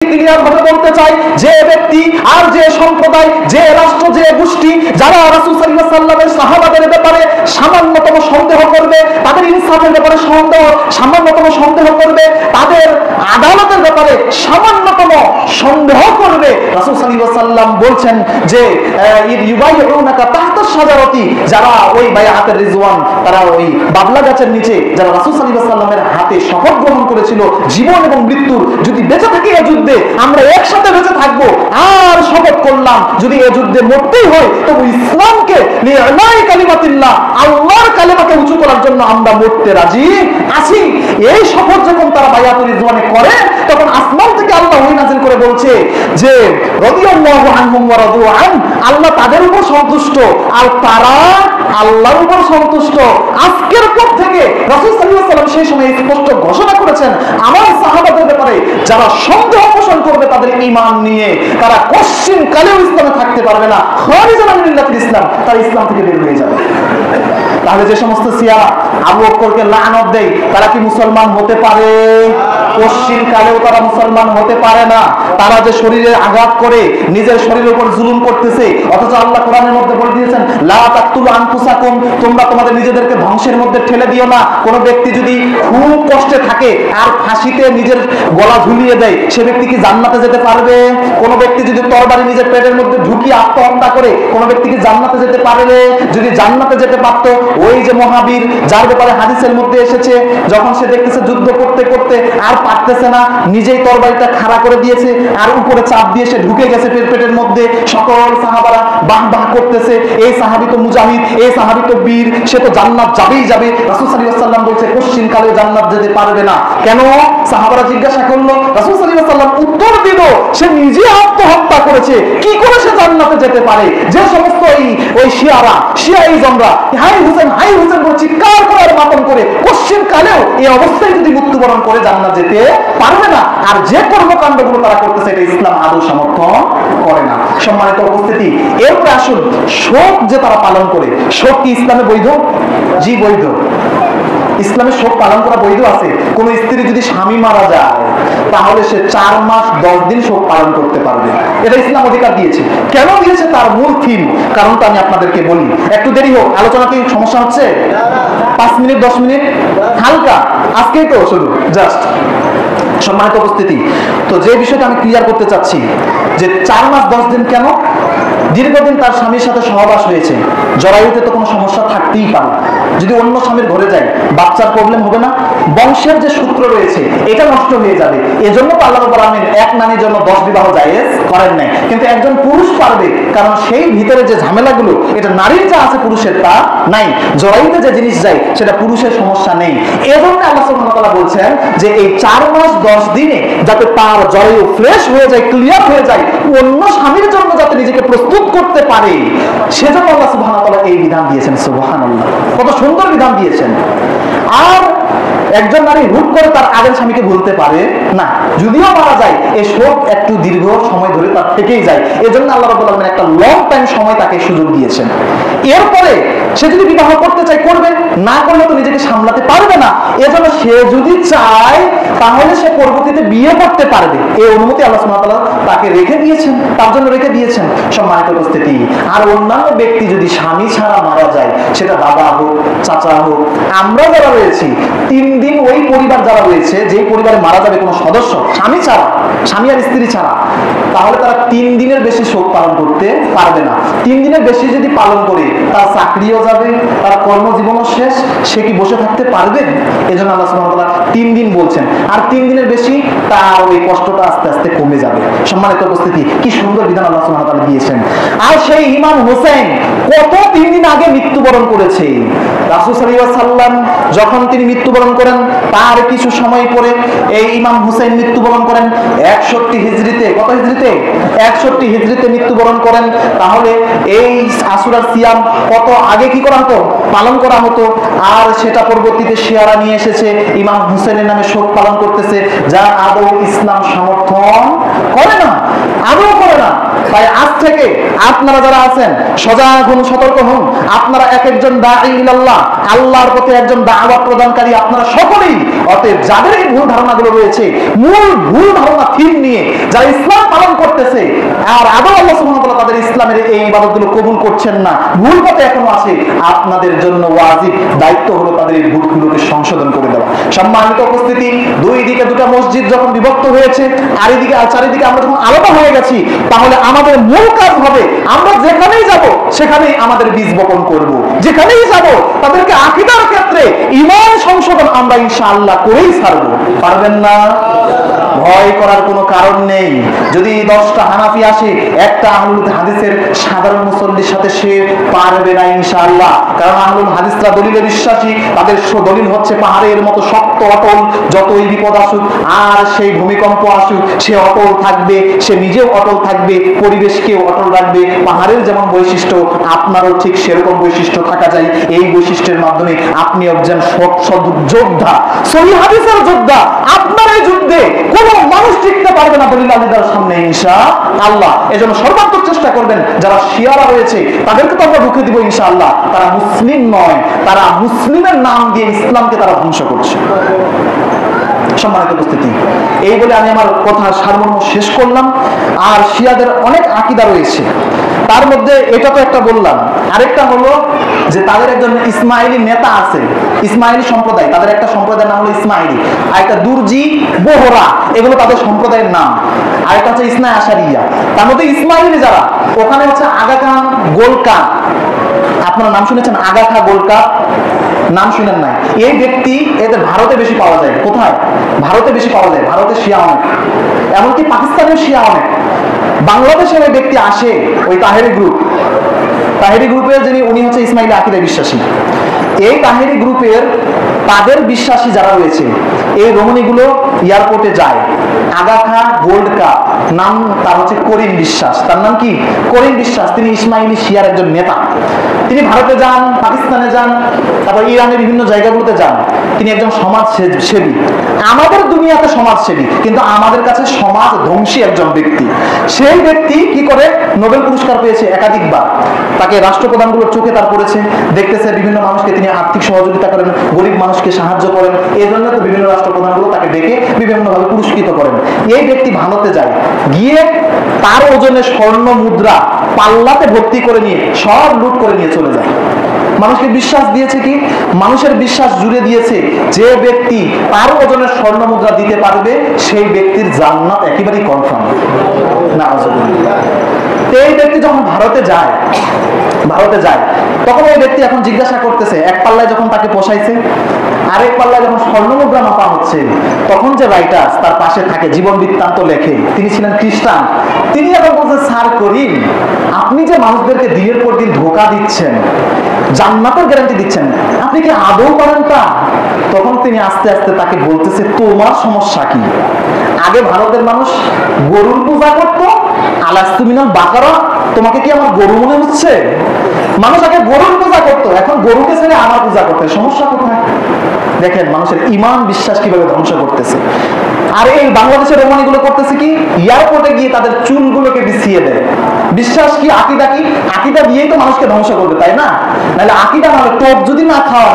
Clear ভাবে বলতে চাই, যে ব্যক্তি আর যে সম্প্রদায়, যে রাষ্ট্র, যে গোষ্ঠী যারা রাসূল সাল্লাল্লাহু আলাইহি ওয়াসাল্লামের সাহাবাদের ব্যাপারে সামান্যতম সন্দেহ করবে, তাদের ইনসাফের ব্যাপারে সামান্যতম সন্দেহ করবে, তাদের আদালতের ব্যাপারে সামান্যতম সন্দেহ করবে, রাসূল সাল্লাল্লাহু আলাইহি ওয়াসাল্লাম বলছেন যে ইউবাইউনাকা তাহতা শাজারাতি, যারা ওই বায়াতের রিজওয়ান, তারা ওই বাবলা গাছের নিচে যারা রাসূল সাল্লাল্লাহু আলাইহি ওয়াসাল্লামের হাতে শপথ গ্রহণ করেছিল জীবন এবং মৃত্যুর, যদি বেঁচে থাকি এই যুদ্ধে আমরা একসাথে বেঁচে থাকবো, আর শপথ করলাম যদি এই যুদ্ধে মরতেই হয় তবু ইসলামকে লিআলাই কালিমাতিল্লাহ, আল্লাহর কালেমাকে উঁচু করার জন্য আমরা মরতে রাজি আছি। এই শপথ যখন তারা বায়াতুর রিজওয়ানে করে, তখন আসমান থেকে আল্লাহ ওহী নাযিল করে বলছে যে রাদিয়াল্লাহু আনহুম ওয়া রাদু আন, আল্লাহ তাদের উপর সন্তুষ্ট আর তারা আল্লাহর উপর সন্তুষ্ট। আজকের পর থেকে রাসূল সাল্লাল্লাহু আলাইহি ওয়াসাল্লাম সেই সময় স্পষ্ট ঘোষণা করেছেন, আমার সাহাবাদের ব্যাপারে যারা সন্দেহ পোষণ করবে তাদের ঈমান নিয়ে, তারা কোশ্চিন কালেও ইসলামে থাকতে পারবে না, খারিজান আন মিল্লাতিল ইসলাম, তারা ইসলাম থেকে বের হয়ে যাবে। তাহলে যে সমস্ত শিয়া আবু বকরকে লানত দেয়, তারা কি মুসলমান হতে পারে? কোশ্চিন কালেও তারা মুসলমান হতে পারে না। তারা যে শরীরে আঘাত করে নিজের শরীরের উপর জুলুম করতেছে, অথচ আল্লাহ কোরআনের মধ্যে বলে দিয়েছেন লা তাকতুলু আনফুসাকুম, তোমরা তোমাদের নিজেদেরকে ধ্বংসের মধ্যে ঠেলে দিও না। কোন ব্যক্তি যদি খুব কষ্টে থাকে আর ফাঁসিতে নিজের গলা ঝুলিয়ে দেয়, সে ব্যক্তি কি জান্নাতে যেতে পারবে? কোন ব্যক্তি যদি তরবারি নিজের পেটের মধ্যে ঢুকিয়ে আত্মহত্যা করে, কোন ব্যক্তি কি জান্নাতে যেতে পারবে? যদি জান্নাতে যেতে পারত, ওই যে মহাবীর যার ব্যাপারে হাদিসের মধ্যে এসেছে, যখন সে দেখতেছে যুদ্ধ করতে করতে আর পারতেছে না, নিজেই তরবারিটা খাড়া করে দিয়েছে আর উপরে চাপ দিয়ে সে ঢুকে গেছে পেটের মধ্যে। সকল সাহাবারা বাহ বাহ করতেছে, এই সাহাবী তো মুজাহিদ, এই সাহাবী তো বীর, সে তো জান্নাত যাবেই যাবে। রাসূল সাল্লাল্লাহু আলাইহি ওয়াসাল্লাম বলছে কোশ্চিন কালে জান্নাত যেতে পারবে না। কেন? সাহাবারা জিজ্ঞাসা করলো, রাসূল সাল্লাল্লাহু আলাইহি ওয়াসাল্লাম উত্তর দিল, সে নিজে আত্মহত্যা করেছে, কি করে সে জান্নাতে যেতে পারে? যে সমস্ত ওই শিয়াইজমরা হাই হোসেন বলে চিৎকার করে আর মাতম করে, কোশ্চিন কালেও এই অবস্থায় যদি মৃত্যুবরণ করে জান্নাত যেতে পারবে না। আর যে কর্মকাণ্ডগুলো তারা করতেছে এটা ইসলাম আদৌ সমর্থন করে না। সম্মানিত উপস্থিতি, এরপরে আসুন, শোক যে তারা পালন করে, শোক কি ইসলামে বৈধ? জি বৈধ। ইসলামে শোক পালন করা বৈধ আছে। কোন স্ত্রী যদি স্বামী মারা যায় তাহলে সে 4 মাস 10 দিন শোক পালন করতে পারবে, এটা ইসলাম অধিকার দিয়েছে। কেন দিয়েছে তার মূল থিম, কারণটা আমি আপনাদেরকে বলি। একটু দেরি হোক, আলোচনা কি সমস্যা হচ্ছে? 5 মিনিট 10 মিনিট হালকা, আজকেই তো শুরু জাস্ট। সম্মানিত উপস্থিতি, তো যে বিষয়টা আমি ক্লিয়ার করতে চাচ্ছি যে 4 মাস 10 দিন কেন? দীর্ঘদিন তার স্বামীর সাথে সহবাস হয়েছে, জরায়ুতে তো কোনো সমস্যা থাকতেই পারে। যদি অন্য স্বামীর ঘরে যায় বাচ্চার প্রবলেম হবে না? বংশের যে সূত্র রয়েছে এটা নষ্ট হয়ে যাবে। এজন্য তো আল্লাহ রাব্বুল আলামিন এক নারীর জন্য 10 বিবাহ জায়েজ করেন নাই। কিন্তু একজন পুরুষ পারবে, কারণ সেই ভিতরে যে ঝামেলাগুলো এটা নারীর যা আছে পুরুষের তা নাই। জরায়ুতে যে জিনিস যায় সেটা পুরুষের সমস্যা নেই। এজন্য আল্লাহ সুবহানাহু ওয়া তাআলা বলছেন যে এই 4 মাস 10 দিনে যাতে তার জরায়ু ফ্রেশ হয়ে যায়, ক্লিয়ার হয়ে যায়, অন্য স্বামীর জন্য যাতে নিজেকে প্রস্তুত করতে পারে, সেজন্য আল্লাহ সুবহানাহু ওয়া তাআলা এই বিধান দিয়েছেন। সুবহানাল্লাহ, কত সুন্দর বিধান দিয়েছেন। আর একজন নারী হুট করে তার আগের স্বামীকে ভুলতে পারে না, যদিও মারা যায় এই শোক একটু দীর্ঘ সময় ধরে তার থেকেই যায়। এজন্য আল্লাহ রাব্বুল আলামিন একটা লং টাইম সময় তাকে সুযোগ দিয়েছেন। এরপরে সে যদি বিবাহ করতে চায় করবে, না করলে তো নিজেকে সামলাতে পারবে না। এজন্য সে যদি চায় তাহলে সে পরবর্তীতে বিয়ে করতে পারবে, এই অনুমতি আল্লাহ সুবহানাহু ওয়া তাআলা তাকে রেখে দিয়েছেন, তার জন্য রেখে দিয়েছেন। সম্মানিত উপস্থিতি, আর অন্যান্য ব্যক্তি যদি স্বামী ছাড়া মারা যায়, সেটা দাদা হোক, চাচা হোক, আমরা যারা রয়েছি 3 দিন ওই পরিবার যারা রয়েছে, যেই পরিবারে মারা যাবে কোনো সদস্য স্বামী ছাড়া, স্বামী আর স্ত্রী ছাড়া, তাহলে তারা 3 দিনের বেশি শোক পালন করতে পারবে না। 3 দিনের বেশি যদি পালন করে তার চাকরিও যাবে, তার কর্মজীবনও শেষ, সে কি বসে থাকতে পারবে? এজন্য আল্লাহ সুবহানাহু ওয়া তাআলা 3 দিন বলছেন। আর 3 দিনের বেশি তার ওই কষ্টটা আস্তে আস্তে কমে যাবে। সম্মানিত উপস্থিতি, কি সুন্দর বিধান আল্লাহ সুবহানাহু ওয়া তাআলা দিয়েছেন। আর সেই ইমাম হোসেন কত 3 দিন আগে মৃত্যুবরণ করেছে। রাসূল সাল্লাল্লাহু আলাইহি ওয়াসাল্লাম যখন তিনি মৃত্যুবরণ করেন তার কিছু সময় পরে এই ইমাম হুসাইন মৃত্যুবরণ করেন 61 হিজরিতে। কত হিজরিতে? 61 হিজরিতে মৃত্যুবরণ করেন। তাহলে এই আশুরার সিয়াম কত আগে কি করা হতো? পালন করা হতো। আর সেটা পরবর্তীতে শিয়ারা নিয়ে এসেছে, ইমাম হুসাইনের নামে শোক পালন করতেছে, যা আদৌ ইসলাম সমর্থন করে না, আদৌ করে না। তাই আজ থেকে আপনারা যারা আছেন সজাগ হন, সতর্ক হন। আপনারা এক একজন দাঈ ইলাল্লাহ, আল্লাহর প্রতি একজন দাওয়াত প্রদানকারী আপনারা সকলেই। অতএব যাদের এই ভুল ধারণাগুলো রয়েছে, মূল ভুল ধারণা থিম নিয়ে যারা ইসলাম পালন করতেছে আর আদৌ আল্লাহ সুবহানাহু ওয়া তাআলা তাদের ইসলামের এই ইবাদতগুলো কবুল করছেন না, ভুল পথে এখনো আছে, আপনাদের জন্য ওয়াজিব দায়িত্ব হলো তাদের এই ভুলগুলোকে সংশোধন করে দেওয়া। সম্মানিত উপস্থিতি, দুই দিকে দুটো মসজিদ যখন বিভক্ত হয়েছে আর এদিকে আর চারিদিকে আমরা যখন আলাদা হয়ে গেছি, তাহলে আমাদের মূল কাজ হবে আমরা যেখানেই যাব সেখানেই আমাদের বীজ বপন করব। যেখানেই যাব তাদেরকে আকীদার ক্ষেত্রে ঈমান সংশোধন আমরা ইনশাআল্লাহ করেই ছাড়বো। পারবেন না? ভয় করার কোনো কারণ নেই। যদি 10টা হানাফি আসে, একটা আহলুল হাদিসের সাধারণ মুসল্লির সাথে সে পারবে না ইনশাআল্লাহ। কারণ আহলুল হাদিসরা দলিলে বিশ্বাসী, তাদের দলিল হচ্ছে পাহাড়ের মতো শক্ত অটল। যতই বিপদ আসুক আর সেই ভূমিকম্প আসুক, সে অটল থাকবে, সে নিজেও অটল থাকবে, পরিবেশকেও অটল রাখবে। পাহাড়ের যেমন বৈশিষ্ট্য, আপনারও ঠিক সেরকম বৈশিষ্ট্য থাকা যায়। এই বৈশিষ্ট্যের মাধ্যমে আপনি একজন যোদ্ধা, সহিহ হাদিসের যোদ্ধা। আপনার এই যুদ্ধে কোনো মানুষ টিকতে পারবে না দলিল আলিদার সামনে ইনশাআল্লাহ। এজন্য সর্বাত্মক চেষ্টা করবেন। যারা শিয়ারা রয়েছে তাদেরকে তো আমরা রুখে দিব ইনশাআল্লাহ। তারা মুসলিম নয়, তারা মুসলিমের নাম দিয়ে ইসলামকে তারা ধ্বংস করছে। সম্মানিত উপস্থিতি, এই বলে আমি আমার কথা সারমর্ম শেষ করলাম। আর শিয়াদের অনেক আকীদা রয়েছে, তার মধ্যে এটা তো একটা বললাম, আরেকটা হলো যে তাদের একজন ইসমাইলি নেতা আছে, ইসমাইলি সম্প্রদায়, তাদের একটা সম্প্রদায়ের নাম হলো ইসমাইলি, আর একটা দুরজি, বোহরা, এগুলো তাদের সম্প্রদায়ের নাম। আরেকটা হচ্ছে ইসনা আশারিয়া। তার মধ্যে ইসমাইলি যারা, ওখানে হচ্ছে আগা খান গোলকা, আপনারা নাম শুনেছেন? আগা খা গোলকা নাম শুনেন নাই? এই ব্যক্তি এদের ভারতে বেশি পাওয়া যায়। কোথায়? ভারতে বেশি পাওয়া যায়। ভারতে শিয়া অনেক, এমনকি পাকিস্তানের শিয়া অনেক। বাংলাদেশের এই ব্যক্তি আসে ওই তাহেরি গ্রুপ, তাহেরি গ্রুপের যিনি, উনি হচ্ছে ইসমাইলি আকীদা বিশ্বাসী। এই তাহেরি গ্রুপের তাদের বিশ্বাসী যারা রয়েছে, এই রমণীগুলো এয়ারপোর্টে যায়। আগা খা গোল্ড কাপ নাম তার হচ্ছে করিম বিশ্বাস। তার নাম কি? করিম বিশ্বাস। তিনি ইসমাইলি শিয়ার একজন নেতা। তিনি ভারতে যান, পাকিস্তানে যান, তারপর ইরানের বিভিন্ন জায়গাগুলোতে যান। তিনি একজন সমাজ সেবী, আমাদের দুনিয়াতে সমাজ সেবী, কিন্তু আমাদের কাছে সমাজ ধ্বংসী একজন ব্যক্তি। সেই ব্যক্তি কি করে? নোবেল পুরস্কার পেয়েছে একাধিকবার। তাকে রাষ্ট্রপ্রধানগুলোর চোখে তার পড়েছে, দেখতেছে বিভিন্ন মানুষকে তিনি আর্থিক সহযোগিতা করেন, গরিব মানুষকে সাহায্য করেন। এই জন্য তো বিভিন্ন রাষ্ট্রপ্রধানগুলো তাকে ডেকে বিভিন্নভাবে পুরস্কৃত করেন। এই ব্যক্তি ভারতে যায়, গিয়ে তার ওজনে স্বর্ণ মুদ্রা পাল্লাতে ভর্তি করে নিয়ে সব লুট করে নিয়ে চলে যায়। মানুষকে বিশ্বাস দিয়েছে কি? মানুষের বিশ্বাস জুড়ে দিয়েছে যে ব্যক্তি তার ওজনের স্বর্ণ মুদ্রা দিতে পারবে সেই ব্যক্তির জান্নাত একেবারেই কনফার্ম। নাউজুবিল্লাহ। এই ব্যক্তি যখন ভারতে যায় তখন ওই ব্যক্তি এখন জিজ্ঞাসা করতেছে, এক পাল্লায় যখন তাকে পোষাইছে, আরেক পাল্লায় যখন স্বর্ণ মুদ্রা মাপা হচ্ছে, তখন যে রাইটার্স তার পাশে থাকে, জীবন বৃত্তান্ত লেখে, তিনি ছিলেন খ্রিস্টান। তিনি এখন বলছেন, স্যার করিম, আপনি যে মানুষদেরকে দিনের পর দিন ধোঁকা দিচ্ছেন, জান্নাতের গ্যারান্টি দিচ্ছেন, আপনি কি আদৌ করেন তা? তখন তিনি আস্তে আস্তে তাকে বলতেছে, তোমার সমস্যা কি? আগে ভারতের মানুষ গরুর পূজা করতো, আলাস্তু মিনাল বাকারা, তোমাকে কি আমার গরু মনে হচ্ছে? মানুষ আগে গরুর পূজা করতো, এখন গরুকে ছেড়ে আমার পূজা করতে, সমস্যা কোথায়? দেখেন মানুষের ঈমান বিশ্বাস কিভাবে ধ্বংস করতেছে। আর এই বাংলাদেশের রমণীগুলো করতেছে কি? এয়ারপোর্টে গিয়ে তাদের চুলগুলোকে বিছিয়ে দেয়। বিশ্বাস কি? আকীদা কি? আকীদা দিয়েই তো মানুষকে ধ্বংস করবে, তাই না? নাহলে আকীদা না হলে টোপ যদি না খাওয়া,